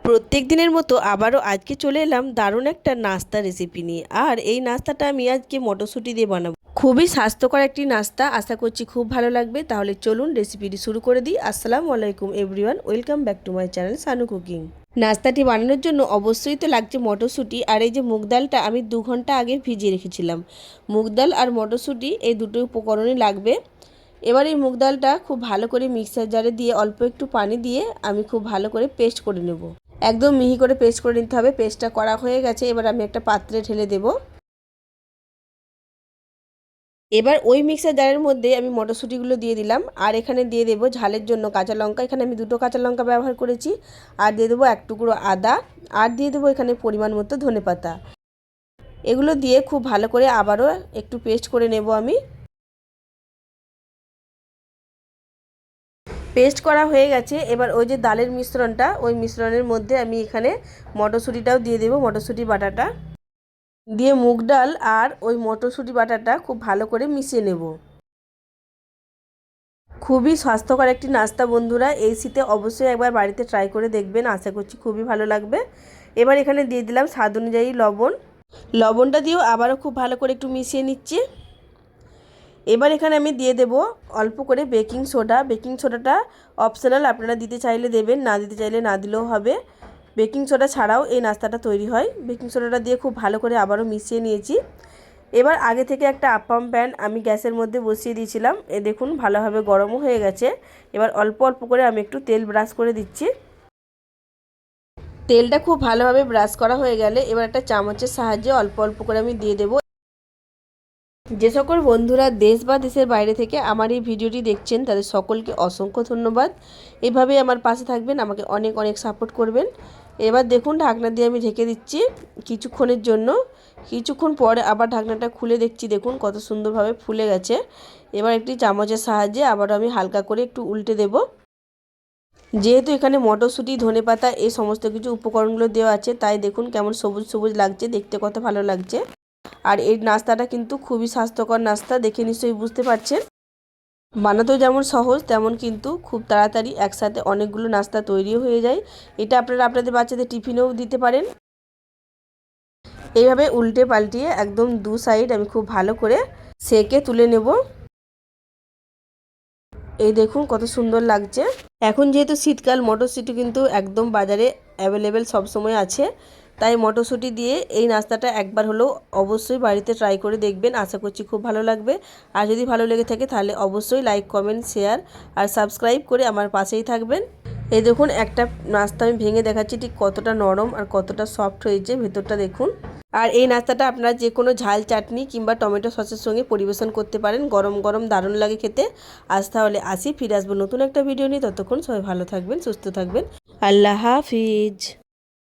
প্রত্যেক দিনের মতো আবারও আজকে চলে এলাম দারুণ একটা নাস্তা রেসিপি নিয়ে। আর এই নাস্তাটা আমি আজকে মটরশুঁটি দিয়ে বানাবো। খুবই স্বাস্থ্যকর একটি নাস্তা, আশা করছি খুব ভালো লাগবে। তাহলে চলুন রেসিপিটি শুরু করে দিই। আসসালামু আলাইকুম everyone, welcome back to my channel Sanu cooking. নাস্তাটি বানানোর জন্য অবশ্যই তো লাগছে মটরশুঁটি। আর এই যে মুগ ডালটা আমি 2 ঘন্টা আগে ভিজিয়ে রেখেছিলাম। মুগ ডাল আর মটরশুঁটি এই দুটো উপকরণই লাগবে। এবার এই মুগ ডালটা খুব ভালো করে মিক্সার জারে দিয়ে অল্প একটু পানি দিয়ে আমি খুব ভালো করে পেস্ট করে নেব। একদম মিহি করে পেস্ট করে নিতে হবে। পেস্টটা করা হয়ে গেছে, এবার আমি একটা পাত্রে ঢেলে দেব। এবার ওই মিক্সার জারের মধ্যে আমি মটরশুঁটিগুলো দিয়ে দিলাম। আর এখানে দিয়ে দেবো ঝালের জন্য কাঁচা লঙ্কা। এখানে আমি 2টো কাঁচা লঙ্কা ব্যবহার করেছি। আর দিয়ে দেবো 1 টুকরো আদা। আর দিয়ে দেবো এখানে পরিমাণ মতো ধনেপাতা। এগুলো দিয়ে খুব ভালো করে আবারও একটু পেস্ট করে নেব আমি। পেস্ট করা হয়ে গেছে। এবার ওই যে ডালের মিশ্রণটা, ওই মিশ্রণের মধ্যে আমি এখানে মটরশুঁটিটাও দিয়ে দেবো। মটরশুঁটি বাটাটা দিয়ে মুগ ডাল আর ওই মটরশুঁটি বাটাটা খুব ভালো করে মিশিয়ে নেব। খুবই স্বাস্থ্যকর একটি নাস্তা বন্ধুরা, এই শীতে অবশ্যই একবার বাড়িতে ট্রাই করে দেখবেন, আশা করছি খুবই ভালো লাগবে। এবার এখানে দিয়ে দিলাম স্বাদ অনুযায়ী লবণ। লবণটা দিয়েও আবারও খুব ভালো করে একটু মিশিয়ে নিচ্ছি। এবার এখানে আমি দিয়ে দেব অল্প করে বেকিং সোডা। বেকিং সোডাটা অপশনাল, আপনারা দিতে চাইলে দেবেন, না দিতে চাইলে না দিলেও হবে। বেকিং সোডা ছাড়াও এই নাস্তাটা তৈরি হয়। বেকিং সোডাটা দিয়ে খুব ভালো করে আবারও মিশিয়ে নিয়েছি। এবার আগে থেকে একটা আপ্পাম প্যান আমি গ্যাসের মধ্যে বসিয়ে দিয়েছিলাম। দেখুন ভালোভাবে গরমও হয়ে গেছে। এবার অল্প অল্প করে আমি একটু তেল ব্রাশ করে দিচ্ছি। তেলটা খুব ভালোভাবে ব্রাশ করা হয়ে গেলে এবার একটা চামচের সাহায্যে অল্প অল্প করে আমি দিয়ে দেবো। যে সকল বন্ধুরা দেশ বা দেশের বাইরে থেকে আমার এই ভিডিওটি দেখছেন তাদের সকলকে অসংখ্য ধন্যবাদ। এভাবেই আমার পাশে থাকবেন, আমাকে অনেক অনেক সাপোর্ট করবেন। এবার দেখুন ঢাকনা দিয়ে আমি ঢেকে দিচ্ছি কিছুক্ষণের জন্য। কিছুক্ষণ পরে আবার ঢাকনাটা খুলে দেখছি, দেখুন কত সুন্দরভাবে ফুলে গেছে। এবার একটি চামচের সাহায্যে আবার আমি হালকা করে একটু উল্টে দেব। যেহেতু এখানে মটরশুঁটি ধনেপাতা এই সমস্ত কিছু উপকরণগুলো দেওয়া আছে, তাই দেখুন কেমন সবুজ সবুজ লাগছে, দেখতে কত ভালো লাগছে। আর এই নাস্তাটা কিন্তু খুবই স্বাস্থ্যকর নাস্তা, দেখে নিশ্চয়ই বুঝতে পারছেন। বানাতেও যেমন সহজ, তেমন কিন্তু খুব তাড়াতাড়ি একসাথে অনেকগুলো নাস্তা তৈরিও হয়ে যায়। এটা আপনারা আপনাদের বাচ্চাদের টিফিনেও দিতে পারেন। এইভাবে উল্টে পাল্টিয়ে একদম 2 সাইড আমি খুব ভালো করে সেকে তুলে নেব। এই দেখুন কত সুন্দর লাগছে। এখন যেহেতু শীতকাল, মটরশুঁটি কিন্তু একদম বাজারে অ্যাভেলেবেল সবসময় আছে, তাই মটরশুঁটি দিয়ে এই নাস্তাটা একবার হলেও অবশ্যই বাড়িতে ট্রাই করে দেখবেন, আশা করছি খুব ভালো লাগবে। আর যদি ভালো লেগে থাকে তাহলে অবশ্যই লাইক কমেন্ট শেয়ার আর সাবস্ক্রাইব করে আমার পাশেই থাকবেন। এই দেখুন একটা নাস্তা আমি ভেঙে দেখাচ্ছি ঠিক কতটা নরম আর কতটা সফট হয়েছে ভেতরটা, দেখুন। আর এই নাস্তাটা আপনারা যে কোনো ঝাল চাটনি কিংবা টমেটো সসের সঙ্গে পরিবেশন করতে পারেন, গরম গরম দারুণ লাগে খেতে। আজ তাহলে আসি, ফিরে আসবো নতুন একটা ভিডিও নিয়ে। ততক্ষণ সবাই ভালো থাকবেন, সুস্থ থাকবেন। আল্লাহ হাফিজ।